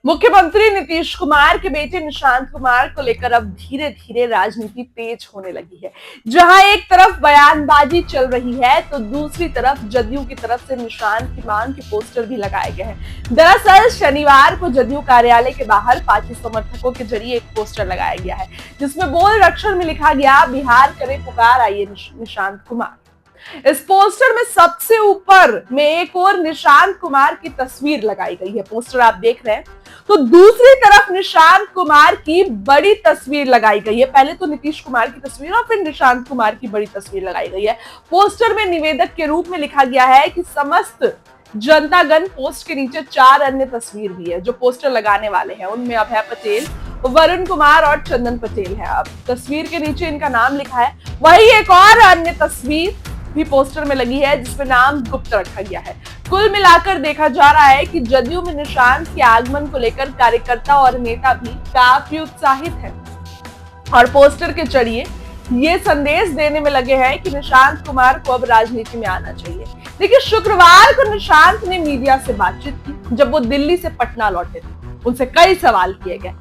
मुख्यमंत्री नीतीश कुमार के बेटे निशांत कुमार को लेकर अब धीरे धीरे राजनीति तेज होने लगी है। जहां एक तरफ बयानबाजी चल रही है तो दूसरी तरफ जदयू की तरफ से निशांत की मांग के पोस्टर भी लगाए गए हैं। दरअसल शनिवार को जदयू कार्यालय के बाहर पार्टी समर्थकों के जरिए एक पोस्टर लगाया गया है, जिसमें बोल्ड अक्षर में लिखा गया, बिहार करे पुकार आइए निशांत कुमार। इस पोस्टर में सबसे ऊपर में एक और निशांत कुमार की तस्वीर लगाई गई है। पोस्टर आप देख रहे हैं, तो दूसरी तरफ निशांत कुमार की बड़ी तस्वीर लगाई गई है। पहले तो नीतीश कुमार की तस्वीर और फिर निशांत कुमार की बड़ी तस्वीर लगाई गई है। पोस्टर में निवेदक के रूप में लिखा गया है कि समस्त जनतागण। पोस्ट के नीचे 4 अन्य तस्वीर भी है जो पोस्टर लगाने वाले हैं। उनमें अभय पटेल, वरुण कुमार और चंदन पटेल है। अब तस्वीर के नीचे इनका नाम लिखा है। वही एक और अन्य तस्वीर भी पोस्टर में लगी है जिसमें नाम गुप्त रखा गया है। कुल मिलाकर देखा जा रहा है कि जदयू में निशांत के आगमन को लेकर कार्यकर्ता और नेता भी काफी उत्साहित हैं और पोस्टर के जरिए ये संदेश देने में लगे हैं कि निशांत कुमार को अब राजनीति में आना चाहिए। देखिए, शुक्रवार को निशांत ने मीडिया से बातचीत की जब वो दिल्ली से पटना लौटे थे। उनसे कई सवाल किए गए।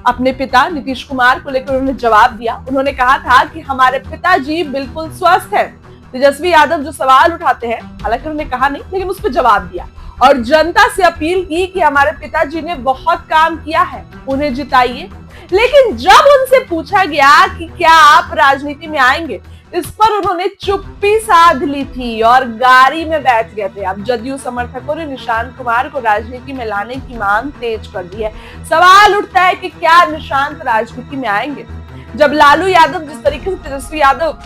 अपने पिता नीतीश कुमार को लेकर उन्होंने जवाब दिया। उन्होंने कहा था कि हमारे पिताजी बिल्कुल स्वस्थ है। तेजस्वी यादव जो सवाल उठाते हैं, हालांकि उन्होंने कहा नहीं, लेकिन उस पर जवाब दिया और जनता से अपील की कि हमारे पिताजी ने बहुत काम किया है, उन्हें जिताइए। लेकिन जब उनसे पूछा गया कि क्या आप राजनीति में आएंगे, इस पर उन्होंने चुप्पी साध ली थी और गाड़ी में बैठ गए थे। अब जदयू समर्थकों ने निशांत कुमार को राजनीति में लाने की मांग तेज कर दी है। सवाल उठता है कि क्या निशांत राजनीति में आएंगे? जब लालू यादव, जिस तरीके से तेजस्वी यादव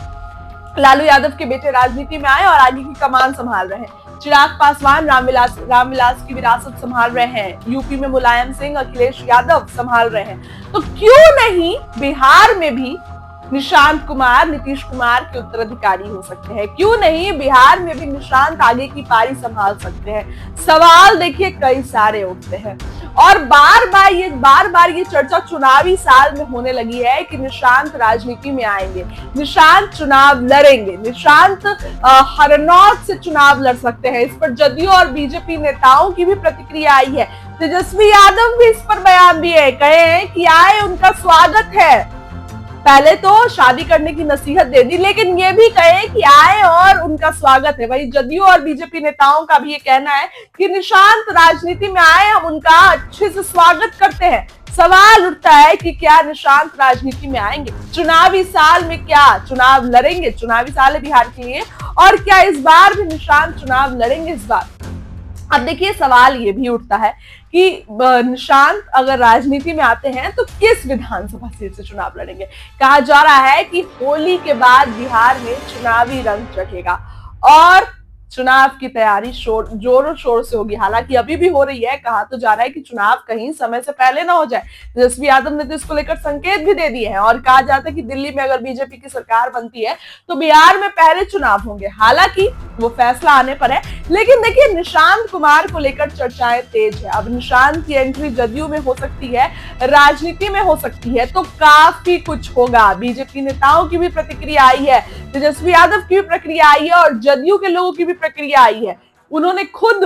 लालू यादव के बेटे राजनीति में आए और आगे की कमान संभाल रहे हैं, चिराग पासवान रामविलास की विरासत संभाल रहे हैं, यूपी में मुलायम सिंह, अखिलेश यादव संभाल रहे हैं, तो क्यों नहीं बिहार में भी निशांत कुमार नीतीश कुमार के उत्तराधिकारी हो सकते हैं? क्यों नहीं बिहार में भी निशांत आगे की पारी संभाल सकते हैं? सवाल देखिए कई सारे उठते हैं और बार बार ये चर्चा चुनावी साल में होने लगी है कि निशांत राजनीति में आएंगे, निशांत चुनाव लड़ेंगे, निशांत हरनौत से चुनाव लड़ सकते हैं। इस पर जदयू और बीजेपी नेताओं की भी प्रतिक्रिया आई है। तेजस्वी यादव भी इस पर बयान दिए, कहे हैं कि आए, उनका स्वागत है। पहले तो शादी करने की नसीहत दे दी, लेकिन ये भी कहे कि आए और उनका स्वागत है। वही जदयू और बीजेपी नेताओं का भी ये कहना है कि निशांत राजनीति में आए, हम उनका अच्छे से स्वागत करते हैं। सवाल उठता है कि क्या निशांत राजनीति में आएंगे? चुनावी साल में क्या चुनाव लड़ेंगे? चुनावी साल है बिहार के लिए, और क्या इस बार भी निशांत चुनाव लड़ेंगे इस बार? अब देखिए, सवाल ये भी उठता है कि निशांत अगर राजनीति में आते हैं तो किस विधानसभा सीट से चुनाव लड़ेंगे। कहा जा रहा है कि होली के बाद बिहार में चुनावी रंग चढ़ेगा और चुनाव की तैयारी जोरों शोर से होगी। हालांकि अभी भी हो रही है। कहा तो जा रहा है कि चुनाव कहीं समय से पहले ना हो जाए। तेजस्वी यादव ने तो इसको लेकर संकेत भी दे दिए हैं और कहा जाता है कि दिल्ली में अगर बीजेपी की सरकार बनती है तो बिहार में पहले चुनाव होंगे। हालांकि वो फैसला आने पर है, लेकिन देखिए, निशांत कुमार को लेकर चर्चाएं तेज है। अब निशांत की एंट्री जदयू में हो सकती है, राजनीति में हो सकती है, तो काफी कुछ होगा। बीजेपी नेताओं की भी प्रतिक्रिया आई है, तेजस्वी यादव की भी प्रतिक्रिया आई है और जदयू के लोगों की भी प्रतिक्रिया आई है। उन्होंने खुद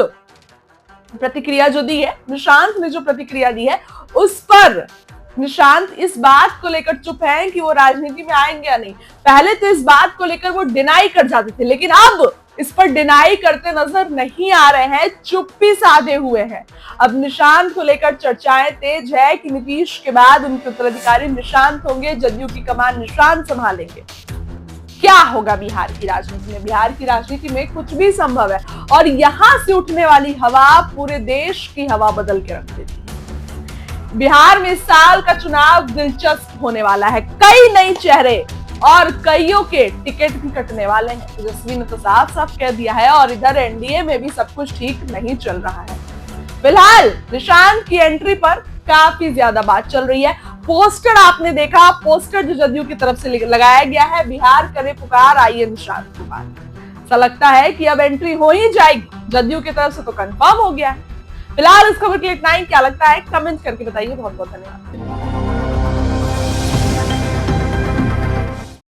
प्रतिक्रिया जो दी है, निशांत ने जो प्रतिक्रिया दी है, उस पर निशांत इस बात को लेकर चुप है कि वो राजनीति में आएंगे या नहीं। पहले तो इस बात को लेकर वो डिनाई कर जाते थे, लेकिन अब इस पर डिनाई करते नजर नहीं आ रहे हैं, चुप्पी साधे हुए हैं। अब निशांत को लेकर चर्चाएं तेज है कि नीतीश के बाद उनके उत्तराधिकारी निशांत होंगे, जदयू की कमान निशांत संभालेंगे। क्या होगा बिहार की राजनीति में? बिहार की राजनीति में कुछ भी संभव है और यहां से उठने वाली हवा पूरे देश की हवा बदल के रख देती है। बिहार में इस साल का चुनाव दिलचस्प होने वाला है। कई नए चेहरे और कईयों के टिकट भी कटने वाले हैं। तेजस्वी ने तो साफ साफ कह दिया है और इधर एनडीए में भी सब कुछ ठीक नहीं चल रहा है। फिलहाल निशांत की एंट्री पर काफी ज्यादा बात चल रही है। पोस्टर आपने देखा, पोस्टर जो जदयू की तरफ से लगाया गया है, बिहार करे पुकार आइए निशांत कुमार। ऐसा लगता है कि अब एंट्री हो ही जाएगी। जदयू की तरफ से तो कंफर्म हो गया है। फिलहाल इस खबर के लिए इतना ही। क्या लगता है कमेंट करके बताइए। बहुत बहुत धन्यवाद।